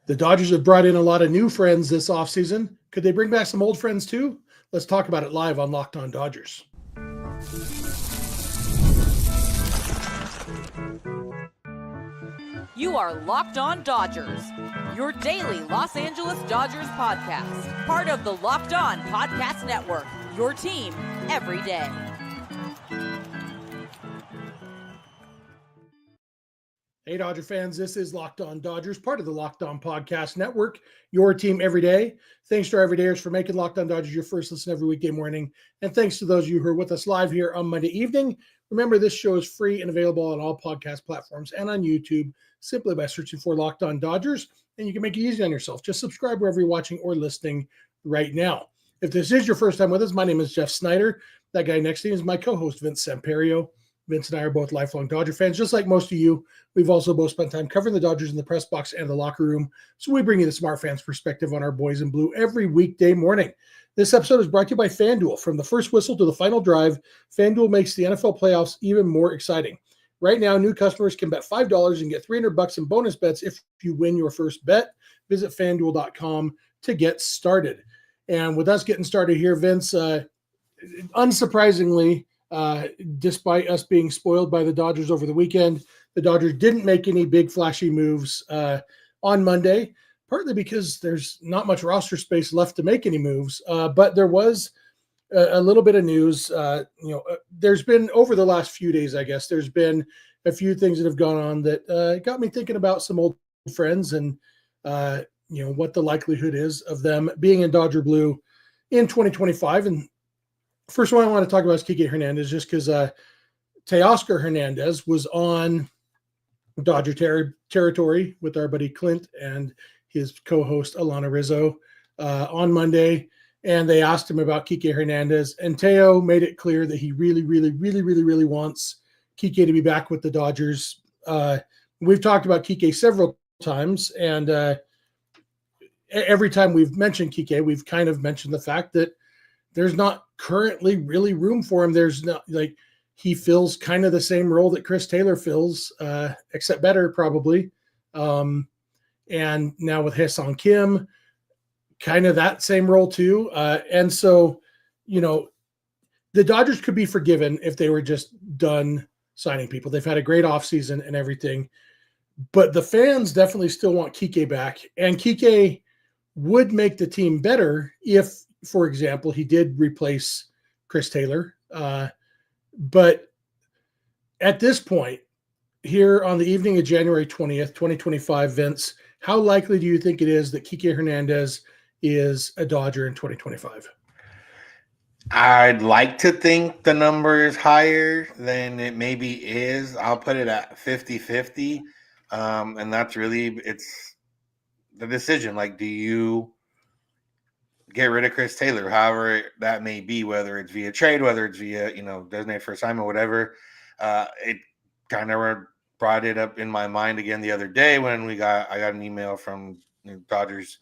The Dodgers have brought in a lot of new friends this offseason. Could they bring back some old friends too? Let's talk about it live on Locked On Dodgers. You are Locked On Dodgers, your daily Los Angeles Dodgers podcast. Part of the Locked On Podcast Network, your team every day. Hey, Dodger fans, this is Locked On Dodgers, part of the Locked On Podcast Network, your team every day. Thanks to our everydayers for making Locked On Dodgers your first listen every weekday morning. And thanks to those of you who are with us live here on Monday evening. Remember, this show is free and available on all podcast platforms and on YouTube simply by searching for Locked On Dodgers. And you can make it easy on yourself. Just subscribe wherever you're watching or listening right now. If this is your first time with us, my name is Jeff Snyder. That guy next to me is my co-host, Vince Samperio. Vince and I are both lifelong Dodger fans, just like most of you. We've also both spent time covering the Dodgers in the press box and the locker room, so we bring you the smart fans' perspective on our boys in blue every weekday morning. This episode is brought to you by FanDuel. From the first whistle to the final drive, FanDuel makes the NFL playoffs even more exciting. Right now, new customers can bet $5 and get $300 in bonus bets if you win your first bet. Visit FanDuel.com to get started. And with us getting started here, Vince, unsurprisingly, despite us being spoiled by the Dodgers over the weekend, the Dodgers didn't make any big flashy moves on Monday, partly because there's not much roster space left to make any moves. But there was a little bit of news. There's been over the last few days, I guess, there's been a few things that have gone on that got me thinking about some old friends and, what the likelihood is of them being in Dodger blue in 2025. And first one I want to talk about is Kiké Hernandez, just because Teoscar Hernandez was on Dodger territory with our buddy Clint and his co-host Alana Rizzo on Monday, and they asked him about Kiké Hernandez, and Teo made it clear that he really wants Kiké to be back with the Dodgers. We've talked about Kiké several times, and every time we've mentioned Kiké, we've kind of mentioned the fact that there's not currently really room for him. There's not, like, he fills kind of the same role that Chris Taylor fills, except better probably. And now with Hyeseong Kim, kind of that same role too. And so, the Dodgers could be forgiven if they were just done signing people. They've had a great offseason and everything, but the fans definitely still want Kiké back. And Kiké would make the team better if, for example, he did replace Chris Taylor. But at this point, here on the evening of January 20th, 2025, Vince, how likely do you think it is that Kiké Hernandez is a Dodger in 2025? I'd like to think the number is higher than it maybe is. I'll put it at 50-50. And that's really, it's the decision. Like, do you get rid of Chris Taylor, however that may be, whether it's via trade, whether it's via, designated for assignment, whatever. It kind of brought it up in my mind again the other day when I got an email from Dodgers,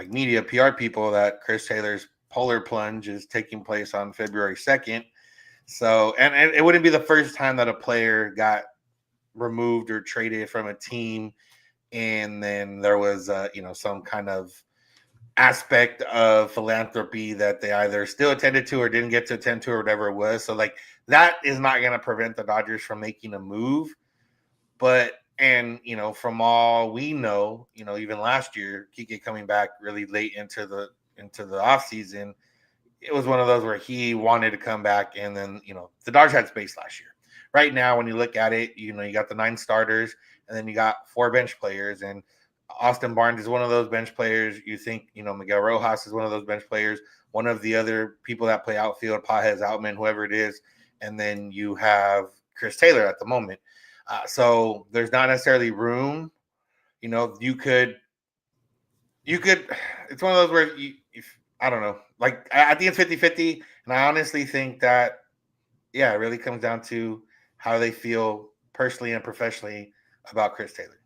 media PR people, that Chris Taylor's polar plunge is taking place on February 2nd. So, and it wouldn't be the first time that a player got removed or traded from a team, and then there was, some kind of aspect of philanthropy that they either still attended to or didn't get to attend to or whatever it was. So, that is not going to prevent the Dodgers from making a move. But, from all we know, even last year, Kiké coming back really late into the offseason, it was one of those where he wanted to come back, and then, the Dodgers had space last year. Right now, when you look at it, you got the 9 starters, and then you got 4 bench players, and Austin Barnes is one of those bench players. You think, Miguel Rojas is one of those bench players. One of the other people that play outfield, Pages, Outman, whoever it is. And then you have Chris Taylor at the moment. So there's not necessarily room. You could, it's one of those where I don't know, I think it's 50-50. And I honestly think that, it really comes down to how they feel personally and professionally about Chris Taylor.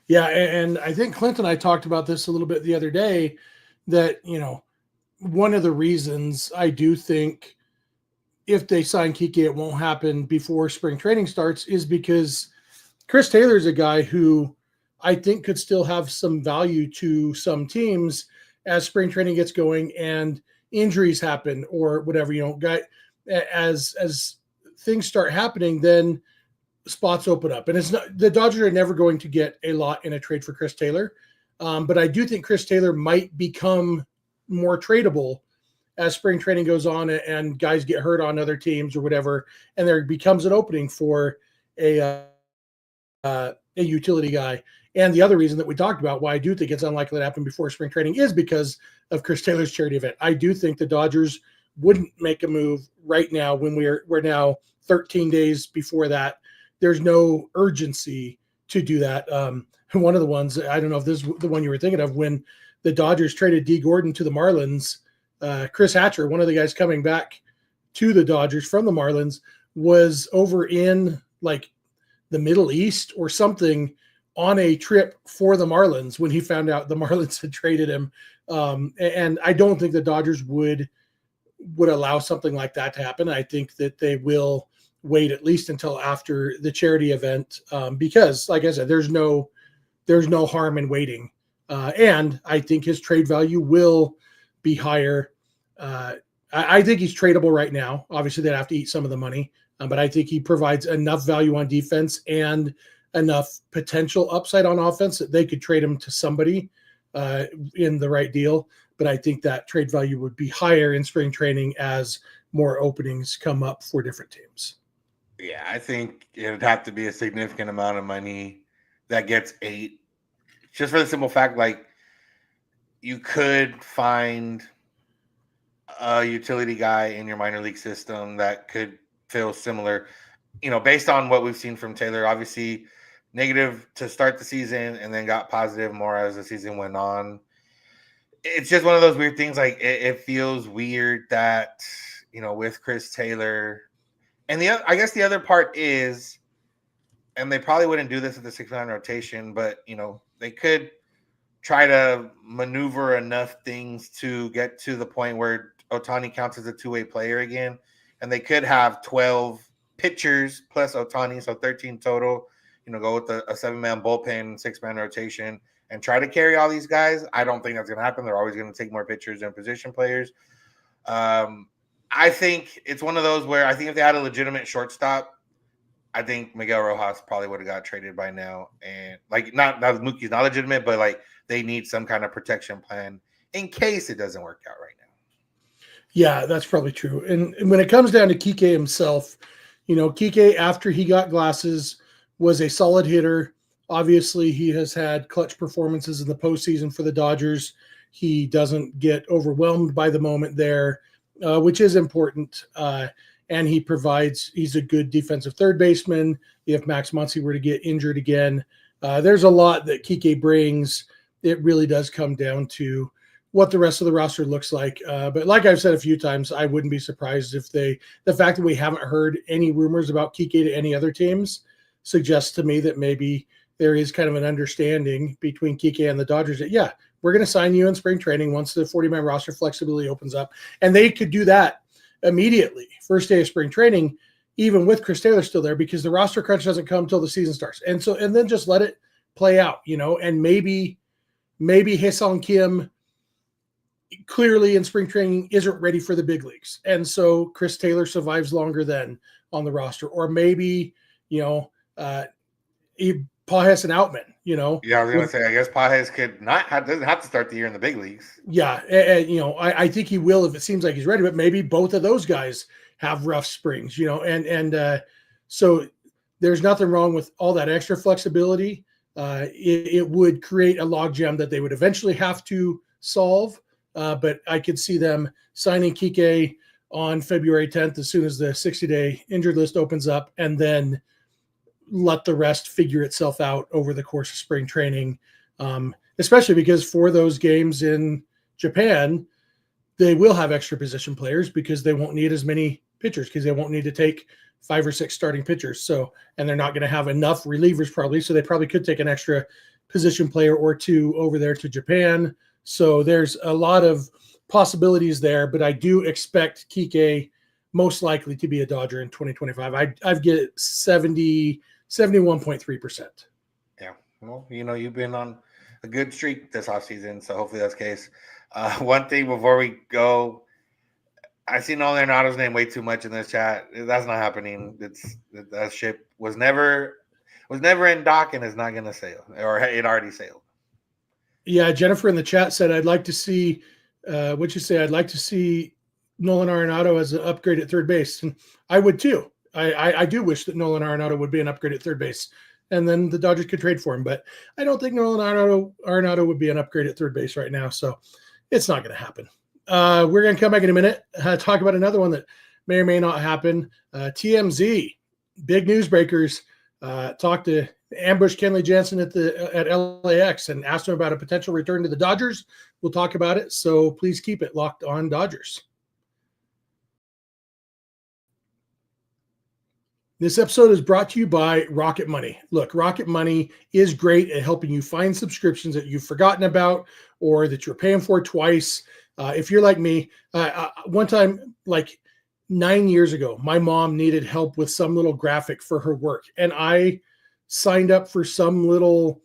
Yeah, and I think Clint and I talked about this a little bit the other day, that, one of the reasons I do think if they sign Kiké, it won't happen before spring training starts, is because Chris Taylor is a guy who I think could still have some value to some teams as spring training gets going and injuries happen or whatever, as things start happening, then spots open up. And it's not, the Dodgers are never going to get a lot in a trade for Chris Taylor. But I do think Chris Taylor might become more tradable as spring training goes on and guys get hurt on other teams or whatever, and there becomes an opening for a utility guy. And the other reason that we talked about why I do think it's unlikely to happen before spring training is because of Chris Taylor's charity event. I do think the Dodgers wouldn't make a move right now when we're now 13 days before that. There's no urgency to do that. One of the ones, I don't know if this is the one you were thinking of, when the Dodgers traded D. Gordon to the Marlins, Chris Hatcher, one of the guys coming back to the Dodgers from the Marlins, was over in like the Middle East or something on a trip for the Marlins when he found out the Marlins had traded him. And I don't think the Dodgers would allow something like that to happen. I think that they will wait at least until after the charity event because, like I said, there's no harm in waiting. And I think his trade value will be higher. I think he's tradable right now. Obviously, they'd have to eat some of the money, but I think he provides enough value on defense and enough potential upside on offense that they could trade him to somebody in the right deal. But I think that trade value would be higher in spring training as more openings come up for different teams. Yeah, I think it'd have to be a significant amount of money that gets ate. Just for the simple fact, like, you could find a utility guy in your minor league system that could feel similar, based on what we've seen from Taylor. Obviously, negative to start the season and then got positive more as the season went on. It's just one of those weird things. Like, it feels weird that, with Chris Taylor. And I guess the other part is, and they probably wouldn't do this at the 6-man rotation, but, they could try to maneuver enough things to get to the point where Ohtani counts as a two-way player again. And they could have 12 pitchers plus Ohtani, so 13 total, go with a 7-man bullpen, 6-man rotation, and try to carry all these guys. I don't think that's going to happen. They're always going to take more pitchers than position players. I think it's one of those where I think if they had a legitimate shortstop, I think Miguel Rojas probably would have got traded by now. And not Mookie's not legitimate, but they need some kind of protection plan in case it doesn't work out right now. Yeah, that's probably true. And when it comes down to Kiké himself, Kiké, after he got glasses, was a solid hitter. Obviously, he has had clutch performances in the postseason for the Dodgers. He doesn't get overwhelmed by the moment there, which is important. And he's a good defensive third baseman. If Max Muncy were to get injured again, there's a lot that Kiké brings. It really does come down to what the rest of the roster looks like. But like I've said a few times, I wouldn't be surprised if the fact that we haven't heard any rumors about Kiké to any other teams suggests to me that maybe there is kind of an understanding between Kiké and the Dodgers that, yeah, we're going to sign you in spring training once the 40-man roster flexibility opens up. And they could do that immediately, first day of spring training, even with Chris Taylor still there, because the roster crunch doesn't come until the season starts. And then just let it play out, and maybe Hyeseong Kim clearly in spring training isn't ready for the big leagues. And so Chris Taylor survives longer then on the roster. Or maybe, Pajes and Outman, Yeah, I was going to say, I guess Pajes doesn't have to start the year in the big leagues. Yeah, and I think he will if it seems like he's ready, but maybe both of those guys have rough springs, so there's nothing wrong with all that extra flexibility. It would create a logjam that they would eventually have to solve, but I could see them signing Kiké on February 10th as soon as the 60-day injured list opens up, and then let the rest figure itself out over the course of spring training, especially because for those games in Japan, they will have extra position players because they won't need as many pitchers because they won't need to take 5 or 6 starting pitchers. So, and they're not going to have enough relievers probably. So they probably could take an extra position player or two over there to Japan. So there's a lot of possibilities there, but I do expect Kiké most likely to be a Dodger in 2025. I've get 71.3%. Yeah, Well, you've been on a good streak this offseason, so hopefully that's the case. One thing before we go, I see Nolan Arenado's name way too much in this chat. That's not happening. That ship was never in dock and is not going to sail, or it already sailed. Yeah, Jennifer in the chat said, I'd like to see, what'd you say? I'd like to see Nolan Arenado as an upgrade at third base. And I would too. I do wish that Nolan Arenado would be an upgrade at third base. And then the Dodgers could trade for him. But I don't think Nolan Arenado would be an upgrade at third base right now. So it's not going to happen. We're going to come back in a minute, talk about another one that may or may not happen. TMZ, big newsbreakers, talked to ambush Kenley Jansen at LAX and asked him about a potential return to the Dodgers. We'll talk about it. So please keep it locked on Dodgers. This episode is brought to you by Rocket Money. Look, Rocket Money is great at helping you find subscriptions that you've forgotten about or that you're paying for twice. If you're like me, one time, like 9 years ago, my mom needed help with some little graphic for her work. And I signed up for some little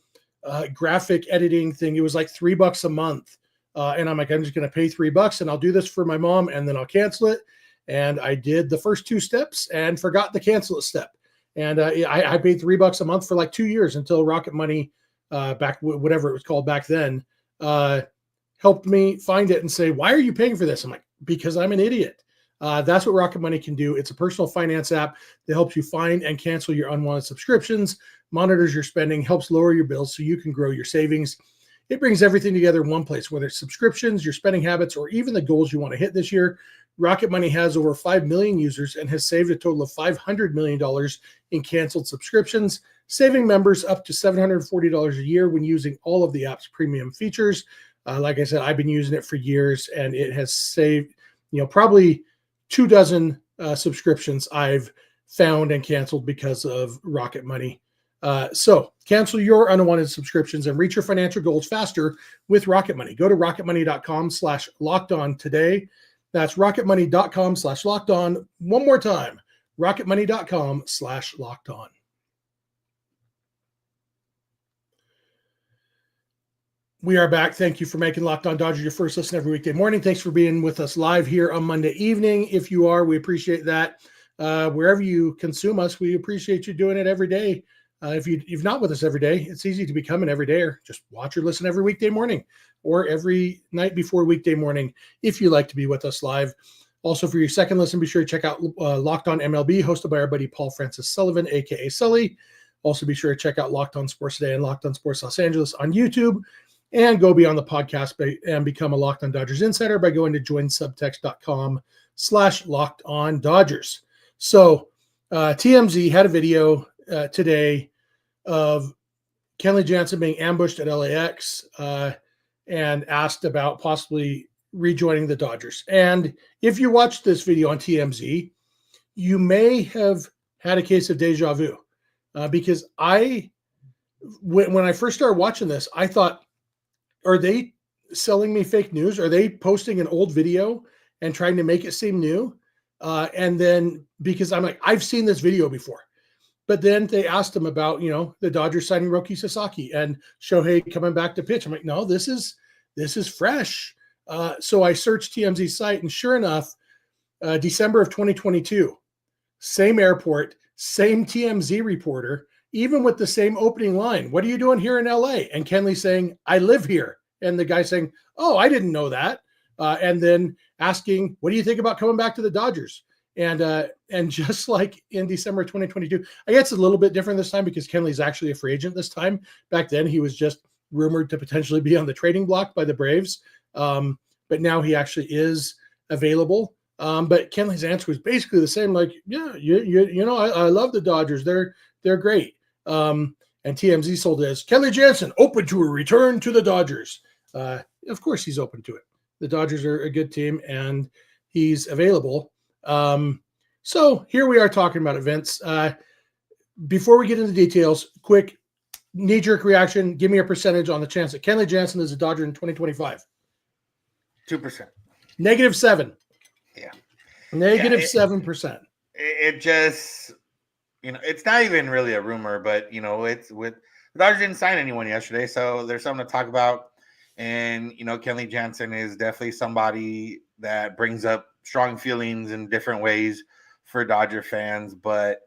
graphic editing thing. It was like $3 a month. And I'm like, I'm just going to pay $3 and I'll do this for my mom and then I'll cancel it. And I did the first 2 steps and forgot the cancel it step. And I paid $3 a month for like 2 years until Rocket Money, back whatever it was called back then, helped me find it and say, why are you paying for this? I'm like, because I'm an idiot. That's what Rocket Money can do. It's a personal finance app that helps you find and cancel your unwanted subscriptions, monitors your spending, helps lower your bills so you can grow your savings. It brings everything together in one place, whether it's subscriptions, your spending habits, or even the goals you want to hit this year. Rocket Money has over 5 million users and has saved a total of $500 million in canceled subscriptions, saving members up to $740 a year when using all of the app's premium features. Like I said, I've been using it for years, and it has saved, probably 2 dozen subscriptions I've found and canceled because of Rocket Money. So cancel your unwanted subscriptions and reach your financial goals faster with Rocket Money. Go to rocketmoney.com/lockedon today. That's rocketmoney.com/lockedon. One more time, rocketmoney.com/lockedon. We are back. Thank you for making Locked On Dodgers your first listen every weekday morning. Thanks for being with us live here on Monday evening. If you are, we appreciate that. Wherever you consume us, we appreciate you doing it every day. If you're not with us every day, it's easy to become an everydayer. Just watch or listen every weekday morning or every night before weekday morning if you like to be with us live. Also, for your second listen, be sure to check out Locked On MLB, hosted by our buddy Paul Francis Sullivan, a.k.a. Sully. Also, be sure to check out Locked On Sports Today and Locked On Sports Los Angeles on YouTube. And go beyond the podcast and become a Locked On Dodgers insider by going to joinsubtext.com/LockedOnDodgers. So TMZ had a video today of Kenley Jansen being ambushed at LAX and asked about possibly rejoining the Dodgers. And if you watched this video on TMZ, you may have had a case of deja vu because when I first started watching this, I thought, are they selling me fake news? Are they posting an old video and trying to make it seem new? And then because I'm like, I've seen this video before. But then they asked him about, the Dodgers signing Roki Sasaki and Shohei coming back to pitch. I'm like, no, this is fresh. So I searched TMZ's site, and sure enough, December of 2022, same airport, same TMZ reporter, even with the same opening line. What are you doing here in LA? And Kenley saying, I live here. And the guy saying, oh, I didn't know that. And then asking, what do you think about coming back to the Dodgers? And just like in December 2022, I guess it's a little bit different this time because Kenley's actually a free agent this time. Back then, he was just rumored to potentially be on the trading block by the Braves. But now he actually is available. But Kenley's answer was basically the same. Like, yeah, I love the Dodgers. They're great. And TMZ sold it as Kenley Jansen open to a return to the Dodgers. Of course, he's open to it. The Dodgers are a good team, and he's available. So here we are talking about events. Before we get into details, quick knee-jerk reaction. Give me a percentage on the chance that Kenley Jansen is a Dodger in 2025. 2%. -7. Yeah. -7%. It just, it's not even really a rumor, but, it's with the Dodgers didn't sign anyone yesterday, so there's something to talk about. And, Kenley Jansen is definitely somebody that brings up strong feelings in different ways for Dodger fans, but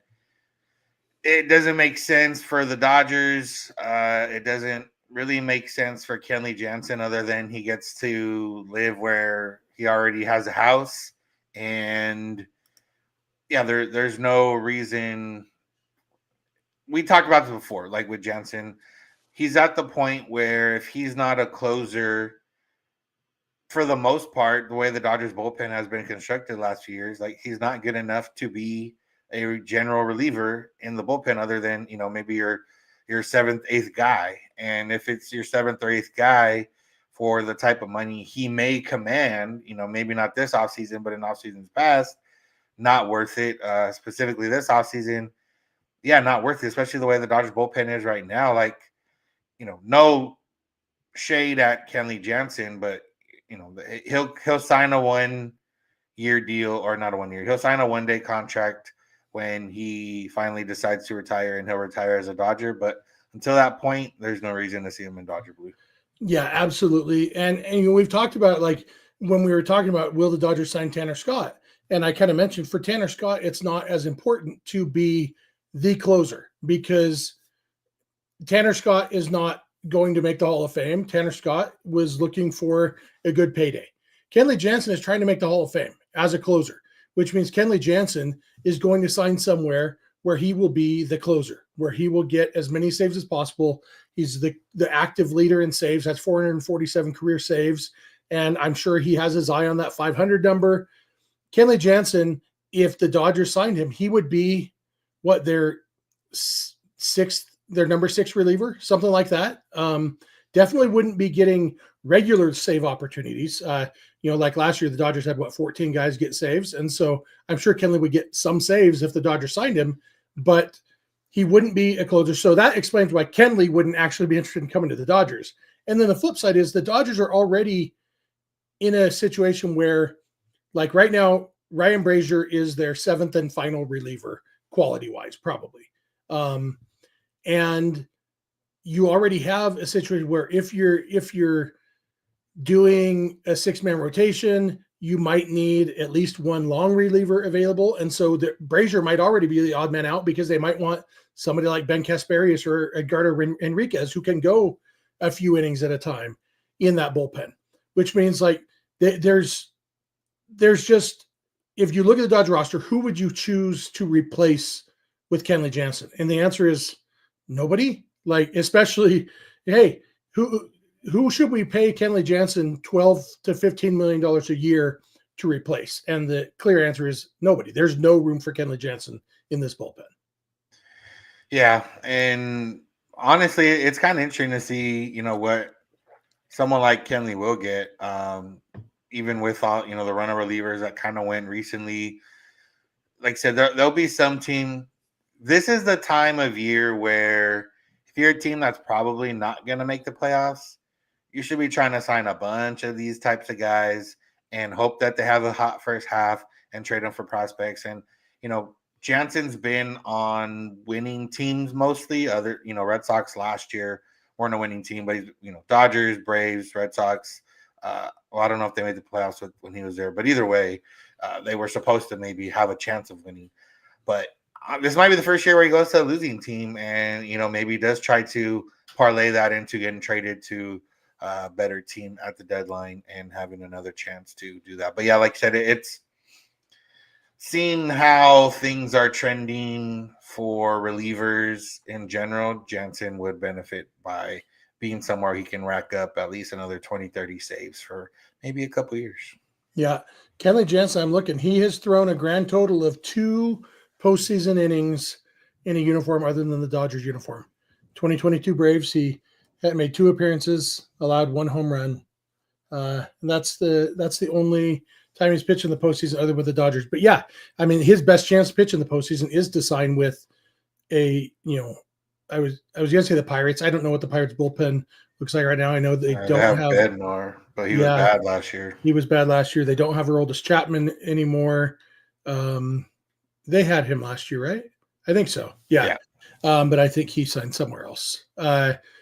it doesn't make sense for the Dodgers. It doesn't really make sense for Kenley Jansen other than he gets to live where he already has a house. And, yeah, there's no reason. We talked about this before, like with Jansen. He's at the point where if he's not a closer, for the most part, the way the Dodgers bullpen has been constructed the last few years, like he's not good enough to be a general reliever in the bullpen other than, maybe your seventh, eighth guy. And if it's your seventh or eighth guy for the type of money he may command, maybe not this offseason, but in off seasons past, not worth it. Specifically this offseason, yeah, not worth it, especially the way the Dodgers bullpen is right now. Like, no shade at Kenley Jansen, but he'll sign a 1-year deal, or not a 1 year. He'll sign a 1-day contract when he finally decides to retire, and he'll retire as a Dodger. But until that point, there's no reason to see him in Dodger blue. Yeah, absolutely. And we've talked about, like, when we were talking about will the Dodgers sign Tanner Scott, and I kind of mentioned for Tanner Scott, it's not as important to be the closer because Tanner Scott is not going to make the Hall of Fame. Tanner Scott was looking for a good payday. Kenley Jansen is trying to make the Hall of Fame as a closer, which means Kenley Jansen is going to sign somewhere where he will be the closer, where he will get as many saves as possible. He's the active leader in saves. That's 447 career saves. And I'm sure he has his eye on that 500 number. Kenley Jansen, if the Dodgers signed him, he would be their number 6 reliever, something like that. Definitely wouldn't be getting regular save opportunities. Like last year, the Dodgers had 14 guys get saves. And so I'm sure Kenley would get some saves if the Dodgers signed him, but he wouldn't be a closer. So that explains why Kenley wouldn't actually be interested in coming to the Dodgers. And then the flip side is the Dodgers are already in a situation where, like right now, Ryan Brazier is their 7th and final reliever, quality-wise, probably. And you already have a situation where if you're doing a 6-man rotation, you might need at least one long reliever available. And so the Brazier might already be the odd man out because they might want somebody like Ben Kasperius or Edgardo Enriquez who can go a few innings at a time in that bullpen, which means like there's just, if you look at the Dodger roster, who would you choose to replace with Kenley Jansen? And the answer is nobody. Like, especially, hey, who should we pay Kenley Jansen $12 to $15 million a year to replace? And the clear answer is nobody. There's no room for Kenley Jansen in this bullpen. Yeah, and honestly, it's kind of interesting to see, what someone like Kenley will get, even with all, the runner relievers that kind of went recently. Like I said, there'll be some team. This is the time of year where if you're a team that's probably not going to make the playoffs, you should be trying to sign a bunch of these types of guys and hope that they have a hot first half and trade them for prospects. And, Jansen's been on winning teams mostly. Red Sox last year weren't a winning team, but he's, Dodgers, Braves, Red Sox. I don't know if they made the playoffs when he was there, but either way, they were supposed to maybe have a chance of winning. But this might be the first year where he goes to a losing team and, maybe does try to parlay that into getting traded to a better team at the deadline and having another chance to do that. But yeah, like I said, it's seeing how things are trending for relievers in general. Jansen would benefit by being somewhere he can rack up at least another 20, 30 saves for maybe a couple years. Yeah. Kenley Jansen, I'm looking. He has thrown a grand total of 2 postseason innings in a uniform other than the Dodgers uniform. 2022 Braves, he had made 2 appearances, allowed 1 home run. And that's the only time he's pitched in the postseason other with the Dodgers. But yeah, I mean, his best chance to pitch in the postseason is to sign with I was going to say the Pirates. I don't know what the Pirates bullpen looks like right now. I know they don't have Bednar, but he was bad last year. He was bad last year. They don't have Aroldis Chapman anymore. They had him last year, right? I think so. Yeah. But I think he signed somewhere else.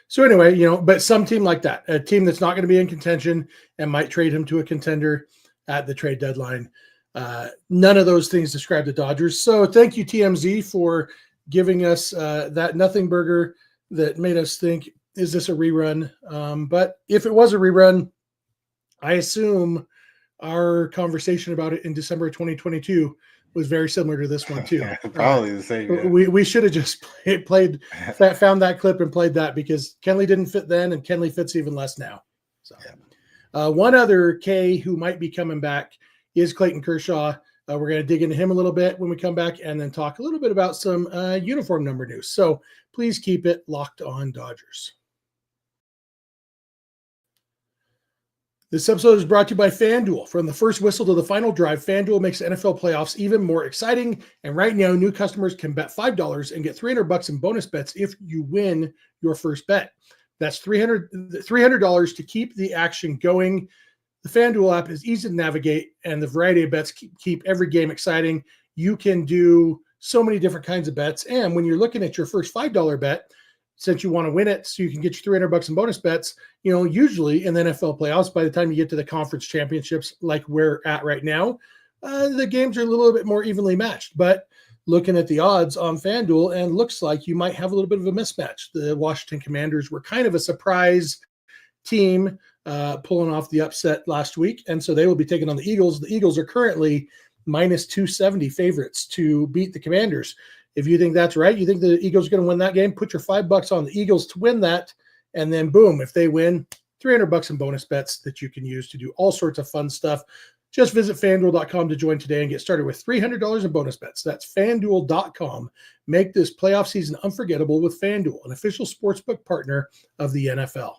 So anyway, but some team like that, a team that's not going to be in contention and might trade him to a contender at the trade deadline. None of those things describe the Dodgers. So thank you, TMZ, for giving us that nothing burger that made us think, is this a rerun? But if it was a rerun, I assume our conversation about it in December of 2022 was very similar to this one too. Probably the same. Yeah. We should have just played found that clip and played that, because Kenley didn't fit then, and Kenley fits even less now. So, one other K who might be coming back is Clayton Kershaw. We're going to dig into him a little bit when we come back, and then talk a little bit about some uniform number news. So please keep it locked on Dodgers. This episode is brought to you by FanDuel. From the first whistle to the final drive, FanDuel makes the NFL playoffs even more exciting. And right now, new customers can bet $5 and get $300 in bonus bets if you win your first bet. That's $300 to keep the action going. The FanDuel app is easy to navigate, and the variety of bets keep every game exciting. You can do so many different kinds of bets. And when you're looking at your first $5 bet, since you want to win it so you can get your $300 in bonus bets, usually in the NFL playoffs, by the time you get to the conference championships like we're at right now, the games are a little bit more evenly matched. But looking at the odds on FanDuel, and looks like you might have a little bit of a mismatch. The Washington Commanders were kind of a surprise team, pulling off the upset last week, and so they will be taking on the Eagles. The Eagles are currently minus 270 favorites to beat the Commanders. If you think that's right, you think the Eagles are going to win that game, put your $5 on the Eagles to win that, and then boom, if they win, $300 in bonus bets that you can use to do all sorts of fun stuff. Just visit FanDuel.com to join today and get started with $300 in bonus bets. That's FanDuel.com. Make this playoff season unforgettable with FanDuel, an official sportsbook partner of the NFL.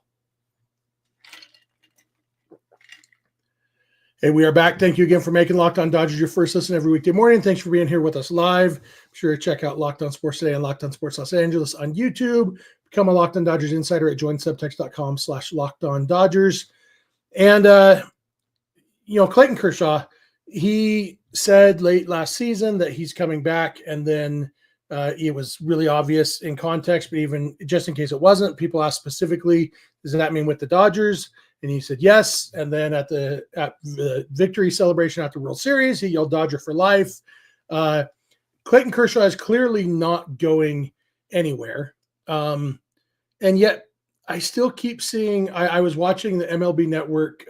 Hey, we are back. Thank you again for making Locked On Dodgers your first listen every weekday morning. Thanks for being here with us live. Be sure to check out Locked On Sports Today and Locked On Sports Los Angeles on YouTube. Become a Locked On Dodgers insider at joinsubtext.com/LockedOnDodgers. And, Clayton Kershaw, he said late last season that he's coming back, and then it was really obvious in context, but even just in case it wasn't, people asked specifically, does that mean with the Dodgers? And he said yes. And then at the victory celebration after World Series, he yelled Dodger for life. Clayton Kershaw is clearly not going anywhere. And yet I still keep seeing, I was watching the MLB Network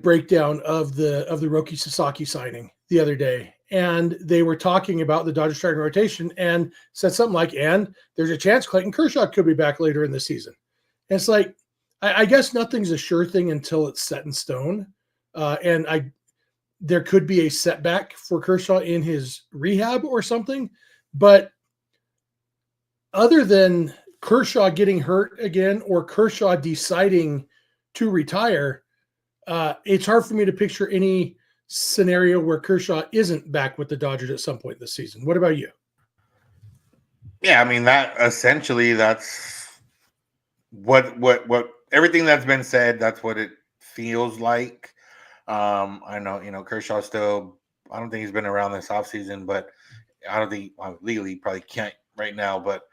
breakdown of the Roki Sasaki signing the other day. And they were talking about the Dodgers starting rotation and said something like, and there's a chance Clayton Kershaw could be back later in the season. And it's like, I guess nothing's a sure thing until it's set in stone. And there could be a setback for Kershaw in his rehab or something. But other than Kershaw getting hurt again or Kershaw deciding to retire, it's hard for me to picture any scenario where Kershaw isn't back with the Dodgers at some point this season. What about you? Yeah, I mean, that's what everything that's been said, that's what it feels like. I know, Kershaw still, I don't think he's been around this offseason, but I don't think legally probably can't right now. But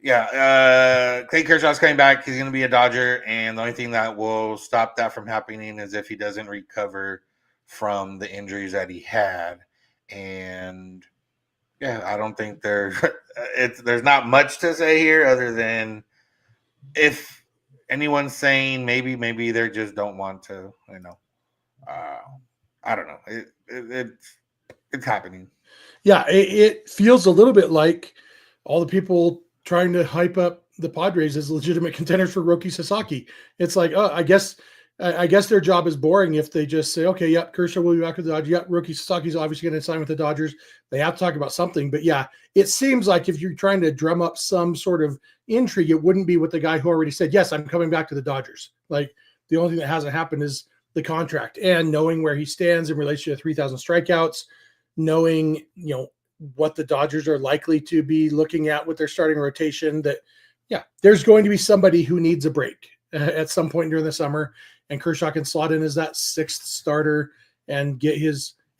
yeah, Clayton Kershaw's coming back. He's going to be a Dodger. And the only thing that will stop that from happening is if he doesn't recover from the injuries that he had. And yeah, I don't think there's not much to say here other than if anyone's saying maybe they just don't want to, I don't know. It's happening. Yeah, it feels a little bit like all the people trying to hype up the Padres as legitimate contenders for Roki Sasaki. It's like, oh, I guess their job is boring if they just say, okay, yep, Kershaw will be back with the Dodgers. Yep, Roki Sasaki's obviously going to sign with the Dodgers. They have to talk about something. But yeah, it seems like if you're trying to drum up some sort of intrigue, it wouldn't be with the guy who already said, yes, I'm coming back to the Dodgers. Like, the only thing that hasn't happened is the contract, and knowing where he stands in relation to 3,000 strikeouts, knowing, what the Dodgers are likely to be looking at with their starting rotation, that, yeah, there's going to be somebody who needs a break at some point during the summer, and Kershaw can slot in as that sixth starter and get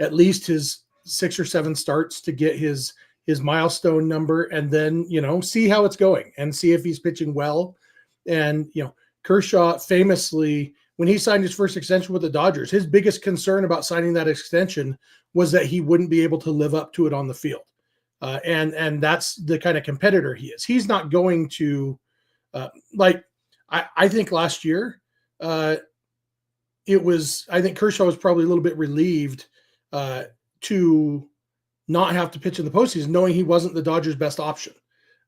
at least his 6 or 7 starts to get his his milestone number, and then, see how it's going and see if he's pitching well. And, Kershaw famously, when he signed his first extension with the Dodgers, his biggest concern about signing that extension was that he wouldn't be able to live up to it on the field. And that's the kind of competitor he is. He's not going to, I think last year, I think Kershaw was probably a little bit relieved to not have to pitch in the postseason, knowing he wasn't the Dodgers' best option.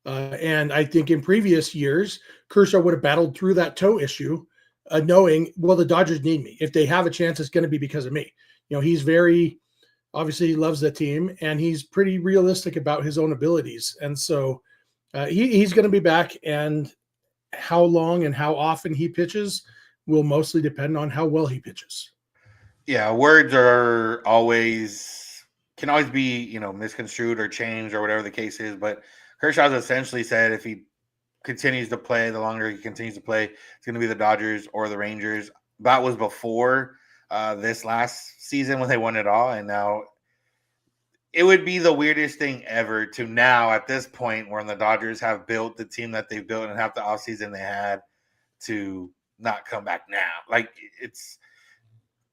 And I think in previous years, Kershaw would have battled through that toe issue, knowing, well, the Dodgers need me. If they have a chance, it's going to be because of me. He's obviously he loves the team, and he's pretty realistic about his own abilities. And so he's going to be back, and how long and how often he pitches will mostly depend on how well he pitches. Yeah, words can always be, misconstrued or changed or whatever the case is. But Kershaw's essentially said if he continues to play, the longer he continues to play, it's going to be the Dodgers or the Rangers. That was before this last season when they won it all. And now it would be the weirdest thing ever to now at this point when the Dodgers have built the team that they've built and have the offseason they had to not come back now. Like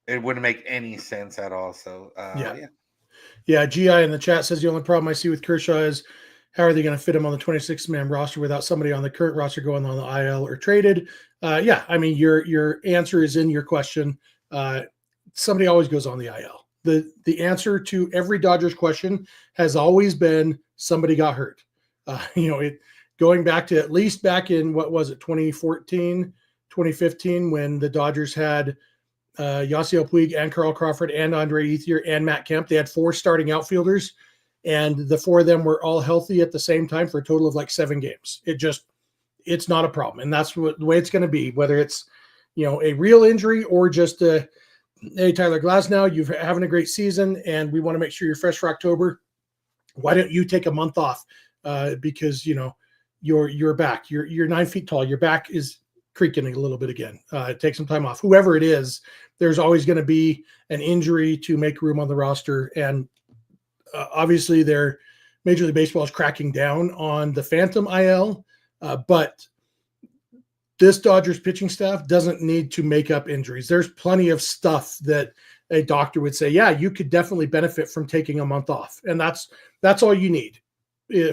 it wouldn't make any sense at all. So yeah. GI in the chat says the only problem I see with Kershaw is how are they going to fit him on the 26-man roster without somebody on the current roster going on the IL or traded? I mean, your answer is in your question. Somebody always goes on the IL. The answer to every Dodgers question has always been somebody got hurt. Going back to at least back in, 2014, 2015, when the Dodgers had Yasiel Puig and Carl Crawford and Andre Ethier and Matt Kemp. They had 4 starting outfielders, and the 4 of them were all healthy at the same time for a total of 7 games. It's not a problem. And that's the way it's going to be, whether it's, a real injury or just hey, Tyler Glasnow, you're having a great season and we want to make sure you're fresh for October. Why don't you take a month off? Because, you're back. You're 9 feet tall. Your back is creaking a little bit again. Take some time off. Whoever it is, there's always going to be an injury to make room on the roster. And obviously Major League Baseball is cracking down on the phantom IL, but this Dodgers pitching staff doesn't need to make up injuries. There's plenty of stuff that a doctor would say, yeah, you could definitely benefit from taking a month off. And that's all you need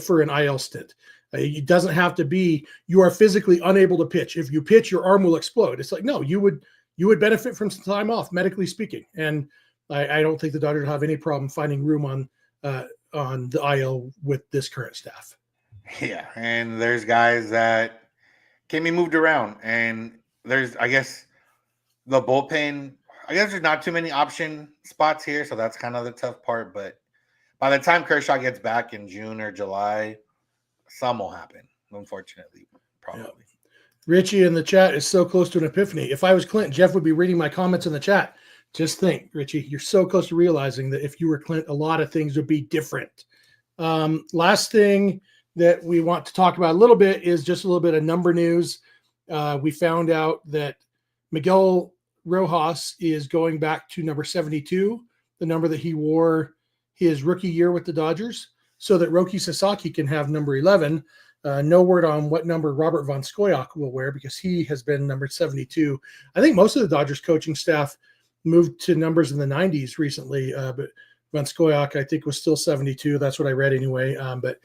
for an IL stint. It doesn't have to be you are physically unable to pitch. If you pitch, your arm will explode. It's like, no, you would benefit from some time off, medically speaking. And I don't think the Dodgers have any problem finding room on the IL with this current staff. Yeah, and there's guys that can be moved around, and there's, I guess, the bullpen. I guess there's not too many option spots here, so that's kind of the tough part. But by the time Kershaw gets back in June or July, some will happen, unfortunately, probably. Yeah. Richie in the chat is so close to an epiphany. If I was Clint, Jeff would be reading my comments in the chat. Just think, Richie, you're so close to realizing that if you were Clint, a lot of things would be different. Last thing that we want to talk about a little bit is just a little bit of number news. We found out that Miguel Rojas is going back to number 72, the number that he wore his rookie year with the Dodgers, so that Roki Sasaki can have number 11. No word on what number Robert Von Scoyoc will wear because he has been number 72. I think most of the Dodgers coaching staff moved to numbers in the 90s recently, but Von Scoyoc, I think, was still 72. That's what I read anyway. But,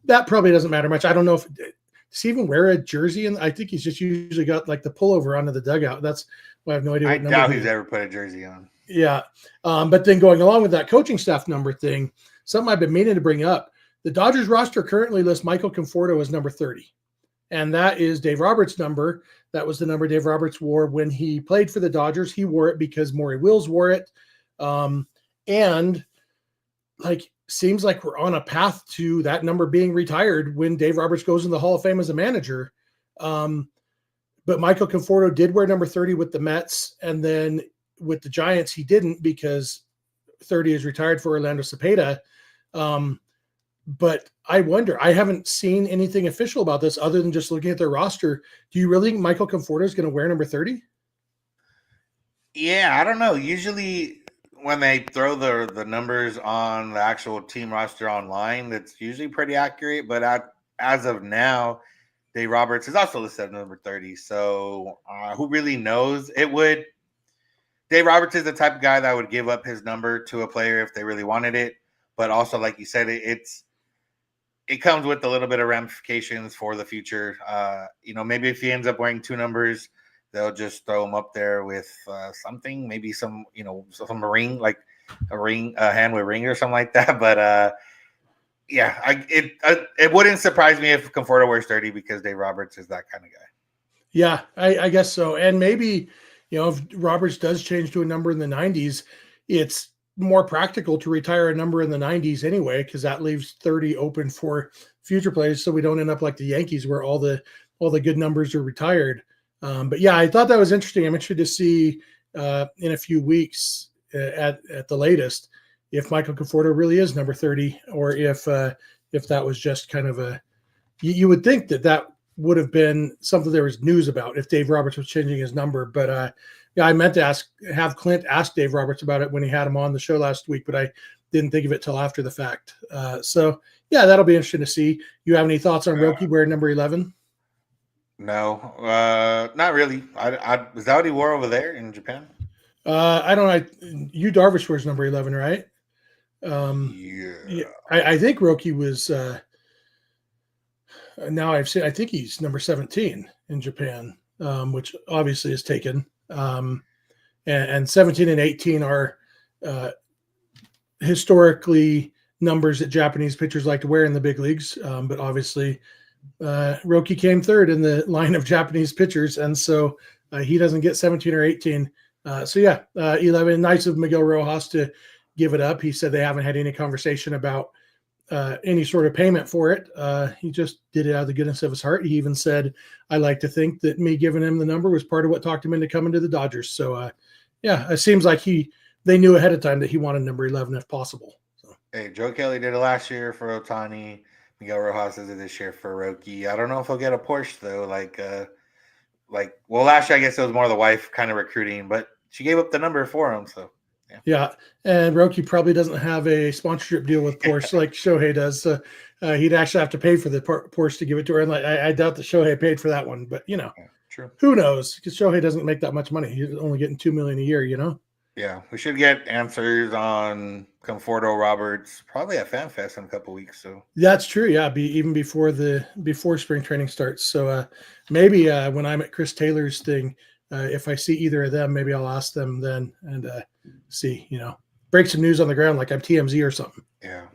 that probably doesn't matter much. I don't know if does he even wear a jersey, and I think he's just usually got the pullover onto the dugout. That's why I have no idea. I doubt he's ever put a jersey on. Yeah. But then going along with that coaching staff number thing, something I've been meaning to bring up, the Dodgers roster currently lists Michael Conforto as number 30. And that is Dave Roberts' number. That was the number Dave Roberts wore when he played for the Dodgers. He wore it because Maury Wills wore it. And seems like we're on a path to that number being retired when Dave Roberts goes in the Hall of Fame as a manager. But Michael Conforto did wear number 30 with the Mets. And then with the Giants, he didn't because 30 is retired for Orlando Cepeda. But I wonder, I haven't seen anything official about this other than just looking at their roster. Do you really think Michael Conforto is going to wear number 30? Yeah, I don't know. Usually when they throw the numbers on the actual team roster online, that's usually pretty accurate. But as of now, Dave Roberts is also listed at number 30. So who really knows? Dave Roberts is the type of guy that would give up his number to a player if they really wanted it. But also, like you said, it comes with a little bit of ramifications for the future. Maybe if he ends up wearing 2 numbers, they'll just throw him up there with something, maybe some ring, like a hand with ring or something like that. But it wouldn't surprise me if Conforto wears 30 because Dave Roberts is that kind of guy. Yeah, I guess so. And maybe, if Roberts does change to a number in the 90s, it's more practical to retire a number in the 90s anyway, because that leaves 30 open for future players, so we don't end up like the Yankees where all the good numbers are retired. But yeah, I thought that was interesting. I'm interested to see in a few weeks at the latest if Michael Conforto really is number 30, or if that was just kind of you would think that would have been something there was news about if Dave Roberts was changing his number. But I meant to have Clint ask Dave Roberts about it when he had him on the show last week, but I didn't think of it till after the fact. So yeah, that'll be interesting to see. You have any thoughts on Roki wearing number 11? No, not really. Is that what he wore over there in Japan? I don't know. Yu Darvish wears number 11, right? Yeah. I think Roki was. Now I think he's number 17 in Japan, which obviously is taken. And 17 and 18 are historically numbers that Japanese pitchers like to wear in the big leagues. But obviously, Roki came third in the line of Japanese pitchers, and so he doesn't get 17 or 18. 11. Nice of Miguel Rojas to give it up. He said they haven't had any conversation about any sort of payment for it. He just did it out of the goodness of his heart. He even said, I like to think that me giving him the number was part of what talked him into coming to the Dodgers. So, it seems like they knew ahead of time that he wanted number 11 if possible. So. Hey, Joe Kelly did it last year for Ohtani. Miguel Rojas did it this year for Roki. I don't know if he'll get a Porsche, though. Last year, I guess it was more the wife kind of recruiting, but she gave up the number for him, so. Yeah, and Roki probably doesn't have a sponsorship deal with Porsche like Shohei does. So he'd actually have to pay for the Porsche to give it to her. And I doubt that Shohei paid for that one, but true. Who knows? Because Shohei doesn't make that much money. He's only getting $2 million a year. Yeah, we should get answers on Conforto Roberts probably at FanFest in a couple weeks. So that's true. Yeah, even before spring training starts. So maybe when I'm at Chris Taylor's thing, if I see either of them, maybe I'll ask them then and see, break some news on the ground like I'm TMZ or something. Yeah.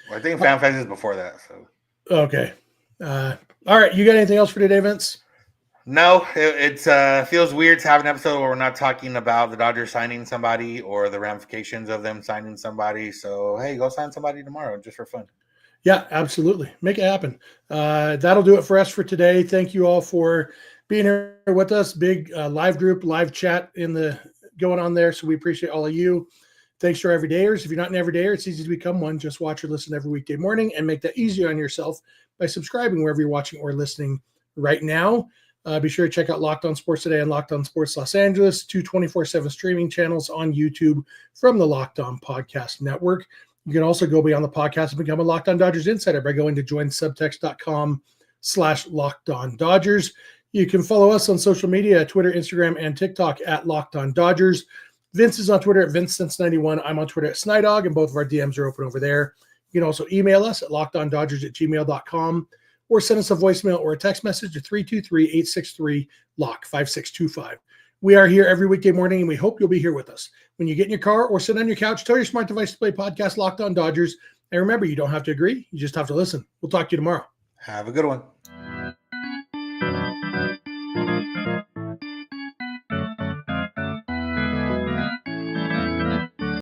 Well, I think FanFest is before that. So okay. All right. You got anything else for today, Vince? No, it feels weird to have an episode where we're not talking about the Dodgers signing somebody or the ramifications of them signing somebody. So, hey, go sign somebody tomorrow just for fun. Yeah, absolutely. Make it happen. That'll do it for us for today. Thank you all for being here with us. Big live group, live chat going on there. So we appreciate all of you. Thanks to our everydayers. If you're not an everydayer, it's easy to become one. Just watch or listen every weekday morning and make that easier on yourself by subscribing wherever you're watching or listening right now. Be sure to check out Locked On Sports Today and Locked On Sports Los Angeles, 2 24/7 streaming channels on YouTube from the Locked On Podcast Network. You can also go beyond the podcast and become a Locked On Dodgers insider by going to joinsubtext.com/LockedOnDodgers. You can follow us on social media, Twitter, Instagram, and TikTok at Locked On Dodgers. Vince is on Twitter at VinceSense91. I'm on Twitter at Snydog, and both of our DMs are open over there. You can also email us at lockedondodgers@gmail.com or send us a voicemail or a text message to 323-863-LOCK5625. We are here every weekday morning, and we hope you'll be here with us. When you get in your car or sit on your couch, tell your smart device to play podcast Locked On Dodgers. And remember, you don't have to agree. You just have to listen. We'll talk to you tomorrow. Have a good one.